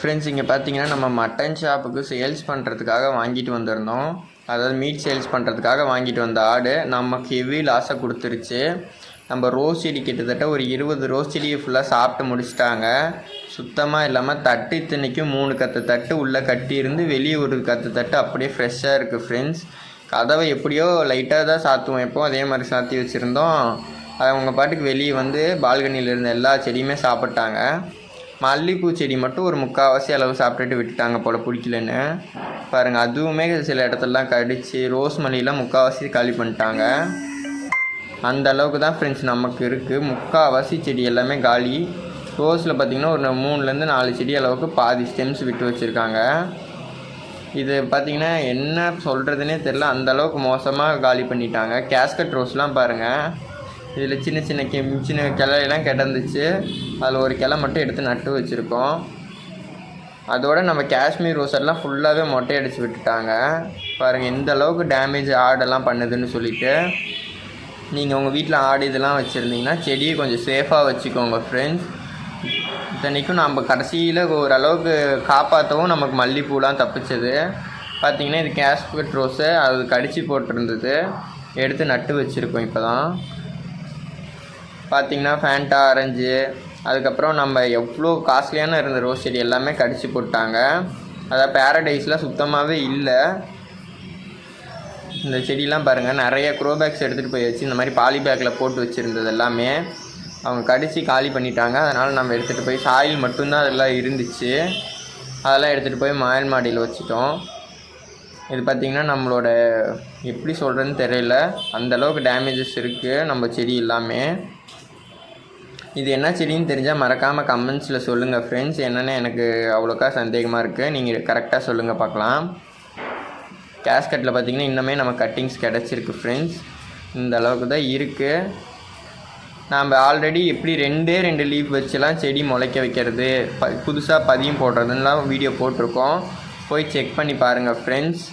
Friends, இங்கே பார்த்தீங்கன்னா நம்ம மட்டன் ஷாப்புக்கு சேல்ஸ் பண்ணுறதுக்காக வாங்கிட்டு வந்திருந்தோம். அதாவது மீட் சேல்ஸ் பண்ணுறதுக்காக வாங்கிட்டு வந்த ஆடு நமக்கு ஹெவி லாஸை கொடுத்துருச்சு. நம்ம ரோஸ் செடி கிட்டத்தட்ட ஒரு 20 ரோஸ் செடியை ஃபுல்லாக சாப்பிட்டு முடிச்சிட்டாங்க. சுத்தமாக இல்லாமல் தட்டு இத்தனைக்கும் 3 கத்து தட்டு உள்ளே கட்டியிருந்து வெளியே ஒரு கத்து தட்டு அப்படியே ஃப்ரெஷ்ஷாக இருக்குது ஃப்ரெண்ட்ஸ். கதவை எப்படியோ லைட்டாக தான் சாத்துவோம், எப்போ அதே மாதிரி சாத்தி வச்சுருந்தோம். அவங்க பாட்டுக்கு வெளியே வந்து பால்கனியில் இருந்த எல்லா செடியுமே சாப்பிட்டாங்க. மல்லிகைப்பூ செடி மட்டும் ஒரு 3/4 அளவு சாப்பிட்டுட்டு விட்டுட்டாங்க போல், பிடிக்கலன்னு பாருங்கள். அதுவுமே சில இடத்துலலாம் கடிச்சு ரோஸ் மல்லிலாம் 3/4 காலி பண்ணிட்டாங்க. அந்த அளவுக்கு தான் ஃப்ரெண்ட்ஸ் நமக்கு இருக்குது. 3/4 செடி எல்லாமே காலி. ரோஸில் பார்த்திங்கன்னா ஒரு 3லேருந்து 4 செடி அளவுக்கு பாதி ஸ்டெம்ஸ் விட்டு வச்சுருக்காங்க. இது பார்த்திங்கன்னா என்ன சொல்கிறதுனே தெரில, அந்தளவுக்கு மோசமாக காலி பண்ணிட்டாங்க. கேஸ்கட் ரோஸ்லாம் பாருங்கள், இதில் சின்ன சின்ன கிளையெல்லாம் கிடந்துச்சு. அதில் ஒரு கிளை மட்டும் எடுத்து நட்டு வச்சுருக்கோம். அதோடு நம்ம காஷ்மீர் ரோஸெல்லாம் ஃபுல்லாகவே மொட்டை அடித்து விட்டுட்டாங்க. பாருங்கள் எந்த அளவுக்கு டேமேஜ் ஆடெல்லாம் பண்ணுதுன்னு சொல்லிவிட்டு. நீங்கள் உங்கள் வீட்டில் ஆடு இதெல்லாம் வச்சுருந்தீங்கன்னா செடியை கொஞ்சம் சேஃபாக வச்சுக்கோங்க ஃப்ரெண்ட்ஸ். இத்தனைக்கும் நம்ம கடைசியில் ஓரளவுக்கு காப்பாற்றவும் நமக்கு மல்லிகைப்பூலாம் தப்பிச்சது. பார்த்திங்கன்னா இது கேஷ்கட் ரோஸு, அது கடிச்சு போட்டிருந்தது, எடுத்து நட்டு வச்சுருக்கோம். இப்போ தான் பார்த்திங்கன்னா ஃபேண்டா ஆரஞ்சு, அதுக்கப்புறம் நம்ம எவ்வளோ காஸ்ட்லியான இருந்த ரோஸ் செடி எல்லாமே கடிச்சு போட்டாங்க. அதாவது பேரடைஸில் சுத்தமாகவே இல்லை. இந்த செடியெலாம் பாருங்கள், நிறைய க்ரோபேக்ஸ் எடுத்துகிட்டு போய் வச்சு இந்த மாதிரி பாலி பேக்கில் போட்டு வச்சுருந்தது எல்லாமே அவங்க கடிச்சு காலி பண்ணிட்டாங்க. அதனால் நம்ம எடுத்துகிட்டு போய் சாயில் மட்டும்தான் அதெல்லாம் இருந்துச்சு, அதெல்லாம் எடுத்துகிட்டு போய் மாயல் மாடியில் வச்சுட்டோம். இது பார்த்திங்கன்னா நம்மளோட எப்படி சொல்கிறதுன்னு தெரியல, அந்தளவுக்கு டேமேஜஸ் இருக்குது நம்ம செடி எல்லாமே. இது என்ன செடின்னு தெரிஞ்சால் மறக்காமல் கமெண்ட்ஸில் சொல்லுங்கள் ஃப்ரெண்ட்ஸ். என்னென்னு எனக்கு அவ்வளோக்கா சந்தேகமாக இருக்குது, நீங்கள் கரெக்டாக சொல்லுங்கள் பார்க்கலாம். கேஸ்கட்டில் பார்த்திங்கன்னா இன்னுமே நம்ம கட்டிங்ஸ் கிடச்சிருக்கு ஃப்ரெண்ட்ஸ். இந்த அளவுக்கு தான் இருக்குது. நம்ம ஆல்ரெடி எப்படி 2 லீஃப் வச்சுலாம் செடி முளைக்க வைக்கிறது, புதுசாக பதியம் போடுறதுலாம் வீடியோ போட்டிருக்கோம், போய் செக் பண்ணி பாருங்கள் ஃப்ரெண்ட்ஸ்.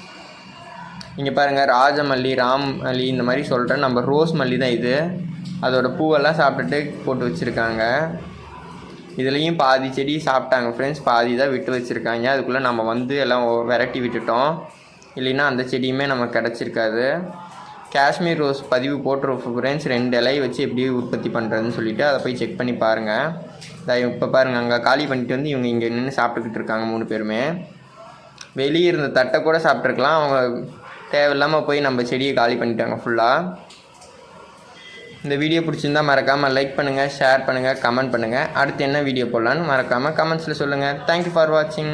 இங்கே பாருங்கள், ராஜமல்லி, ராமல்லி இந்த மாதிரி சொல்கிறேன். நம்ம ரோஸ் மல்லி தான் இது. அதோட பூவெல்லாம் சாப்பிட்டுட்டு போட்டு வச்சுருக்காங்க. இதுலேயும் பாதி செடி சாப்பிட்டாங்க ஃப்ரெண்ட்ஸ், பாதி தான் விட்டு வச்சுருக்காங்க. அதுக்குள்ளே நம்ம வந்து எல்லாம் விரட்டி விட்டுட்டோம், இல்லைன்னா அந்த செடியுமே நமக்கு கிடச்சிருக்காது. காஷ்மீர் ரோஸ் பதிவு போட்டுருவோம் ஃப்ரெண்ட்ஸ், 2 இலை வச்சு எப்படி உற்பத்தி பண்ணுறதுன்னு சொல்லிவிட்டு அதை போய் செக் பண்ணி பாருங்கள். இப்போ பாருங்கள், அங்கே காலி பண்ணிட்டு வந்து இவங்க இங்கே நின்று சாப்பிட்டுக்கிட்டு இருக்காங்க 3 பேருமே. வெளியே இருந்த தட்டை கூட சாப்பிட்ருக்கலாம், அவங்க தேவையில்லாமல் போய் நம்ம செடியை காலி பண்ணிட்டாங்க ஃபுல்லாக. இந்த வீடியோ பிடிச்சிருந்தால் மறக்காமல் லைக் பண்ணுங்கள், ஷேர் பண்ணுங்கள், கமெண்ட் பண்ணுங்கள். அடுத்து என்ன வீடியோ போடலான்னு மறக்காமல் கமெண்ட்ஸில் சொல்லுங்கள். தேங்க்யூ ஃபார் வாட்சிங்.